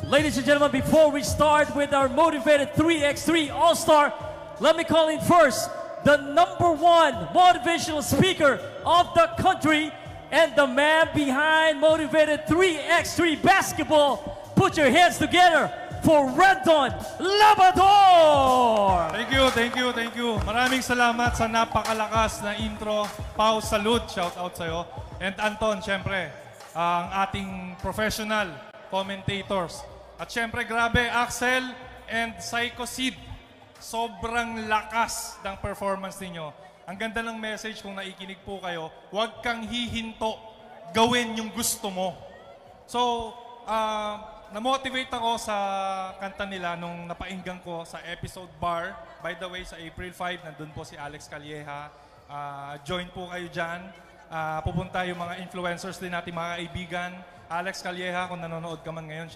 Ladies and gentlemen, before we start with our motivated 3x3 All-Star, let me call in first the #1 motivational speaker of the country and the man behind motivated 3x3 basketball. Put your hands together for Rendon Labrador! Thank you. Maraming salamat sa napakalakas na intro. Pau, salute, shout out sa'yo. And Anton, syempre, ang ating professional commentators. At syempre, grabe, Axel and Psycho Sid. Sobrang lakas ng performance ninyo. Ang ganda ng message kung naikinig po kayo, huwag kang hihinto, gawin yung gusto mo. So, na-motivate ako sa kanta nila nung napainggan ko sa episode bar. By the way, sa April 5, nandun po si Alex Calleja. Join po kayo dyan. Pupunta yung mga influencers din natin, mga kaibigan. Alex Calleja, kung nanonood ka man ngayon,